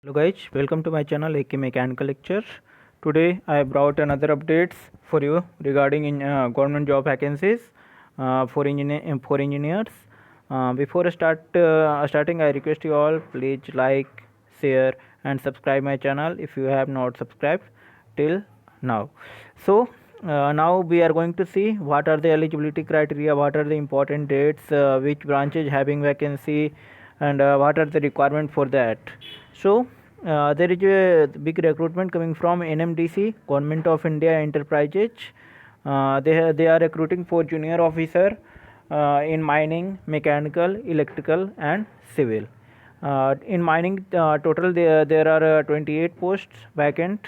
Hello guys, welcome to my channel AK Mechanical Lecture. Today I brought another updates for you regarding government job vacancies for engineers. Before starting, I request you all please like, share, and subscribe my channel if you have not subscribed till now. Now we are going to see what are the eligibility criteria, what are the important dates, which branches having vacancy, and what are the requirement for that. There is a big recruitment coming from NMDC, Government of India Enterprises. They are recruiting for junior officer in mining, mechanical, electrical, and civil. In mining, there are 28 posts vacant.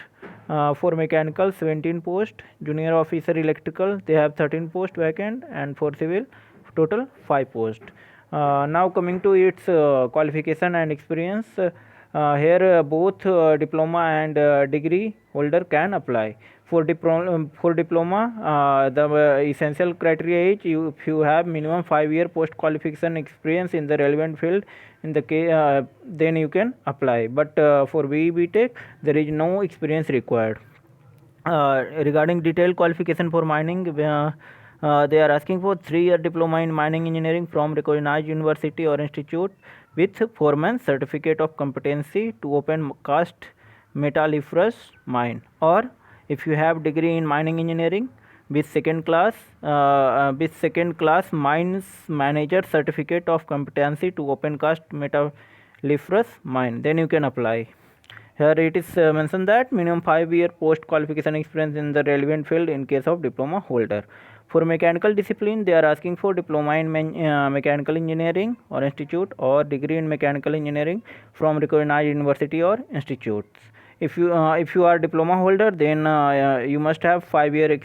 For mechanical, 17 posts. Junior officer electrical, they have 13 posts vacant, and for civil, total 5 posts. Now coming to its qualification and experience. Here both diploma and degree holder can apply. For diploma, the essential criteria is if you have minimum 5 year post qualification experience in the relevant field, then you can apply. But for BE Tech, there is no experience required. Regarding detailed qualification for mining, they are asking for 3 year diploma in mining engineering from recognized university or institute with 4 months certificate of competency to open cast metalliferous mine, or if you have degree in mining engineering with second class mines manager certificate of competency to open cast metalliferous mine, then you can apply. Here it is mentioned that minimum 5 year post qualification experience in the relevant field in case of diploma holder. For mechanical discipline, they are asking for diploma in mechanical engineering or institute, or degree in mechanical engineering from recognized university or institutes. If you are diploma holder, then you must have 5 year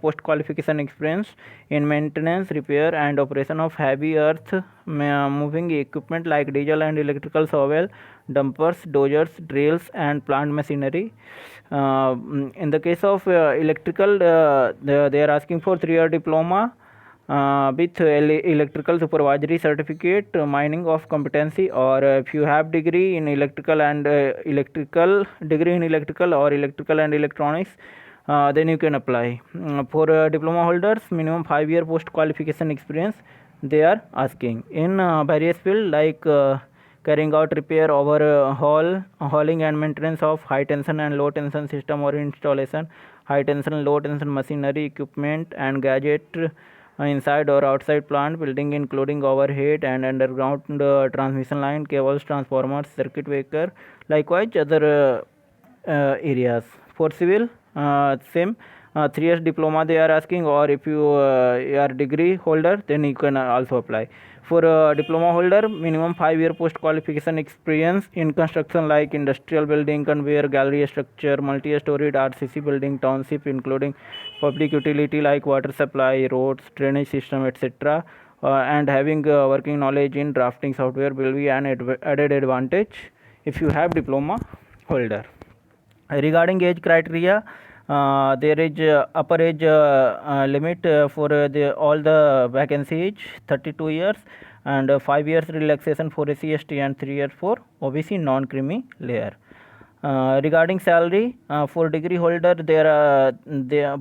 post qualification experience in maintenance, repair, and operation of heavy earth moving equipment like diesel and electrical shovel, dumpers, dozers, drills, and plant machinery. In the case of electrical, they are asking for 3 year diploma with electrical supervisory certificate, mining of competency, or if you have degree in electrical and electrical degree in electrical or electrical and electronics, then you can apply. For diploma holders, minimum 5 year post qualification experience they are asking in various field like carrying out repair, hauling and maintenance of high tension and low tension system or installation, high tension and low tension machinery, equipment and gadget inside or outside plant building, including overhead and underground transmission line, cables, transformers, circuit breaker, likewise other areas. For civil, same 3 years diploma they are asking, or if you are degree holder, then you can also apply. For diploma holder, minimum 5 year post qualification experience in construction like industrial building, conveyor, gallery structure, multi-storied RCC building, township, including public utility like water supply, roads, drainage system, etc. And having working knowledge in drafting software will be an added advantage if you have diploma holder. Regarding age criteria, there is upper age limit for all the vacancies 32 years, and 5 years relaxation for SC/ST, and 3 years for OBC non-creamy layer. Regarding salary, for degree holder,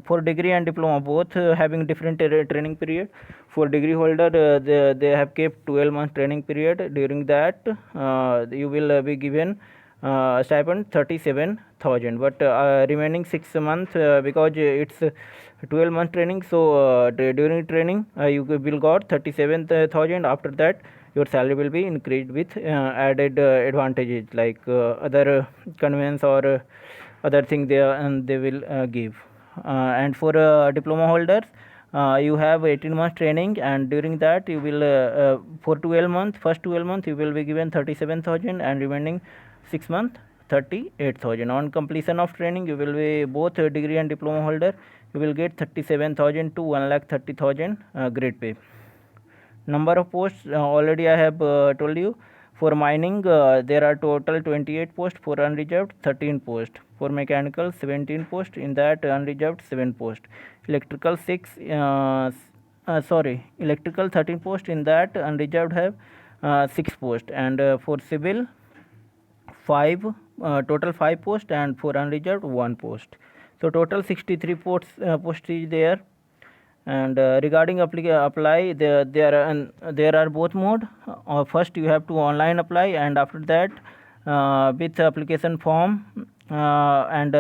for degree and diploma both having different training period. For degree holder, they have kept 12 months training period. During that, you will be given stipend 37,000, but remaining 6 months, because it's 12 month training, so during training you will got 37,000. After that, your salary will be increased with added advantages like other convenience or other thing they will give. And for diploma holders, you have 18 months training, and during that you will for 12 months, first 12 months you will be given 37,000, and remaining 6 months 38,000. On completion of training, you will be both degree and diploma holder, you will get 37,000 to 1,30,000 grade pay. Number of posts already I have told you. For mining, there are total 28 posts. For unreserved, 13 posts. For mechanical, 17 posts. In that, unreserved, 7 posts. Electrical, electrical 13 posts. In that, unreserved have 6 posts. And for civil, total 5 posts, and for unreserved 1 post. So total 63 posts is there. And regarding apply, there are both mode. First you have to online apply, and after that with application form and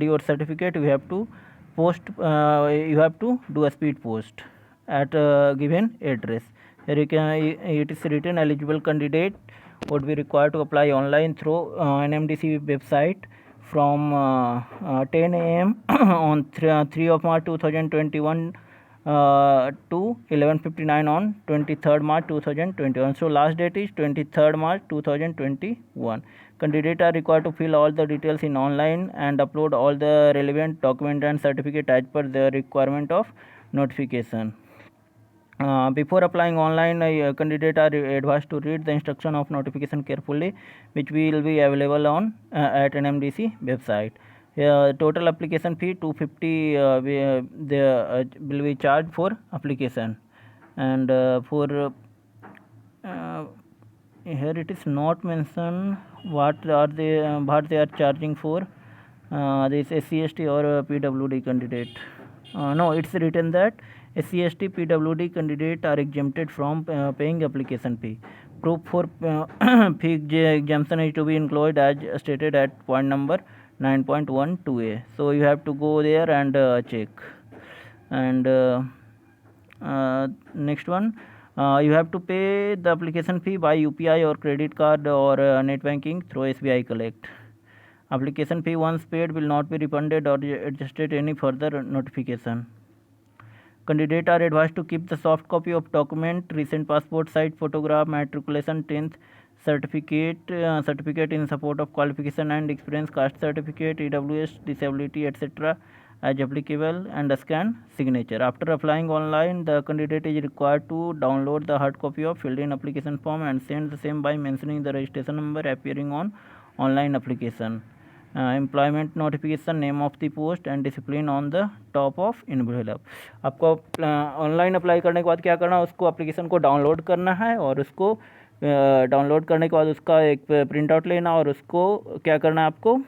your certificate, you have to post, you have to do a speed post at given address. Here it is written, eligible candidate would be required to apply online through NMDC website from 10 a.m. on 3 of March 2021 to 11:59 on 23rd March 2021. So last date is 23rd March 2021. Candidates are required to fill all the details in online and upload all the relevant document and certificate as per the requirement of notification. Before applying online, candidates are advised to read the instruction of notification carefully, which will be available on at NMDC website. Total application fee 250 will be charged for application, and for here it is not mentioned what they are charging for this SC/ST or PWD candidate. No, it's written that SC/ST PWD candidate are exempted from paying application fee. Proof for fee exemption is to be included as stated at point number 9.12a. So you have to go there and check. And next one, you have to pay the application fee by UPI or credit card or net banking through SBI Collect. Application fee once paid will not be refunded or adjusted any further notification. Candidates are advised to keep the soft copy of document, recent passport size photograph, matriculation, 10th certificate, certificate in support of qualification and experience, caste certificate, EWS, disability, etc. as applicable, and a scan signature. After applying online, the candidate is required to download the hard copy of filled in application form and send the same by mentioning the registration number appearing on online application. Employment notification, name of the post and discipline on the top of envelope. आपको online apply करने के बाद क्या करना है, उसको application को download करना है, और उसको डाउनलोड करने के बाद उसका एक प्रिंट आउट लेना और उसको क्या करना है, आपको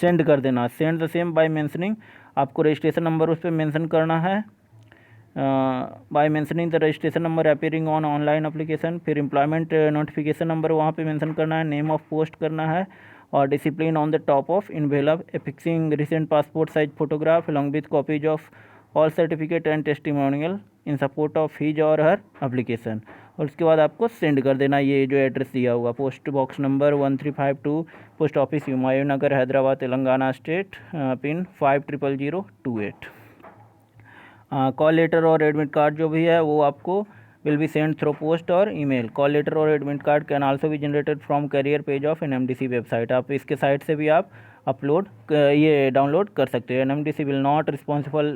सेंड कर देना. Send the same by mentioning, आपको रजिस्ट्रेशन नंबर उस पर मेंशन करना है by mentioning the registration number appearing on online application. फिर एम्प्लॉयमेंट नोटिफिकेशन नंबर वहाँ पे मेंशन करना है, नेम ऑफ पोस्ट करना है, और discipline on the top of envelope, affixing recent passport size photograph along with copies of all certificate and testimonial in support of his or her application. और उसके बाद आपको सेंड कर देना ये जो एड्रेस दिया हुआ, post box number 1352, post office Humayun Nagar, Hyderabad, Telangana state, pin 500028. Call letter और एडमिट कार्ड जो भी है वो आपको will be sent through post और email. Call letter और admit card can also be generated from career page of NMDC website. आप इसके साइट से भी आप अपलोड ये डाउनलोड कर सकते हो. NMDC will not responsible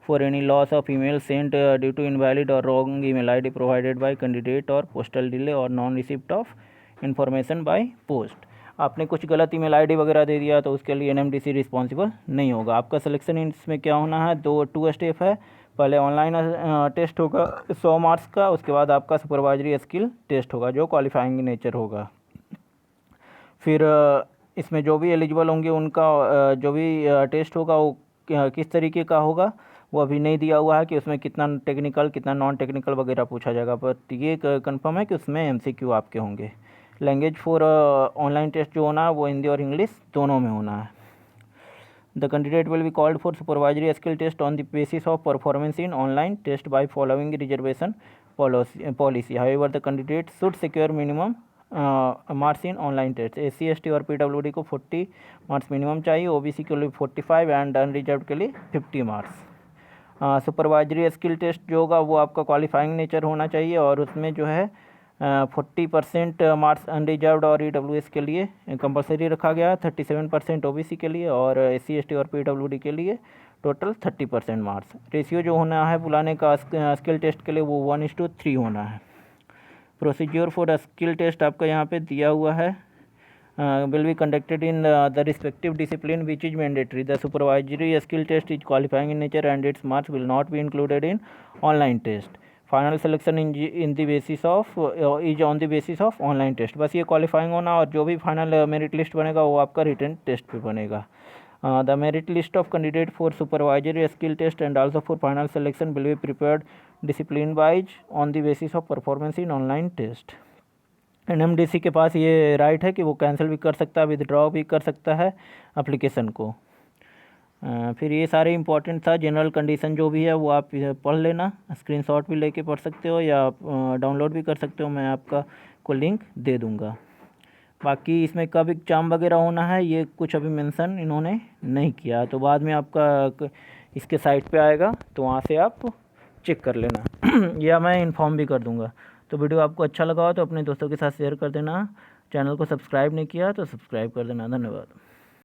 for any loss of email sent due to invalid or wrong email ID provided by candidate or postal delay or non receipt of information by post. आपने कुछ गलत email ID वगैरह दे दिया तो उसके लिए NMDC responsible नहीं होगा. आपका सिलेक्शन इसमें क्या होना है, 2 स्टेप है. पहले ऑनलाइन टेस्ट होगा 100 मार्क्स का, उसके बाद आपका सुपरवाइजरी स्किल टेस्ट होगा जो क्वालिफाइंग नेचर होगा. फिर इसमें जो भी एलिजिबल होंगे उनका जो भी टेस्ट होगा वो किस तरीके का होगा वो अभी नहीं दिया हुआ है कि उसमें कितना टेक्निकल कितना नॉन टेक्निकल वगैरह पूछा जाएगा, पर ये कंफर्म है कि उसमें MCQ आपके होंगे. लैंग्वेज फॉर ऑनलाइन टेस्ट जो होना है वो हिंदी और इंग्लिश दोनों में होना है. The candidate will be called for supervisory skill test on the basis of performance in online test by following reservation policy. However, the candidate should secure minimum marks in online test. SC/ST और PWD को 40 marks minimum चाहिए, OBC के लिए 45 and unreserved के लिए 50 marks. Supervisory skill test जो होगा वो आपका क्वालिफाइंग नेचर होना चाहिए, और उसमें जो है 40% मार्क्स अनरिजर्व्ड और EWS के लिए कंपलसरी रखा गया है, 37% OBC के लिए, और SC/ST और PWD के लिए टोटल 30% मार्क्स. रेशियो जो होना है बुलाने का स्किल टेस्ट के लिए वो 1:3 होना है. प्रोसीज्योर फॉर स्किल टेस्ट आपका यहाँ पे दिया हुआ है, will be conducted in the respective discipline which is mandatory. The supervisory skill test is qualifying in nature and its marks will not be included in online test. Final selection in the basis of is on the basis of online test. बस ये qualifying होना, और जो भी final merit list बनेगा वो आपका written test पे बनेगा। The merit list of candidate for supervisory skill test and also for final selection will be prepared discipline wise on the basis of performance in online test. NMDC के पास ये right है कि वो cancel भी कर सकता है, विदड्रॉ भी कर सकता है एप्लीकेशन को। फिर ये सारे इंपॉर्टेंट था। जनरल कंडीशन जो भी है वो आप पढ़ लेना, स्क्रीनशॉट भी लेके पढ़ सकते हो या डाउनलोड भी कर सकते हो, मैं आपका को लिंक दे दूँगा। बाकी इसमें कब एग्ज़ाम वगैरह होना है ये कुछ अभी मेंशन इन्होंने नहीं किया, तो बाद में आपका इसके साइट पे आएगा तो वहाँ से आप चेक कर लेना या मैं इन्फॉर्म भी कर दूँगा। तो वीडियो आपको अच्छा लगा हो तो अपने दोस्तों के साथ शेयर कर देना। चैनल को सब्सक्राइब नहीं किया तो सब्सक्राइब कर देना। धन्यवाद।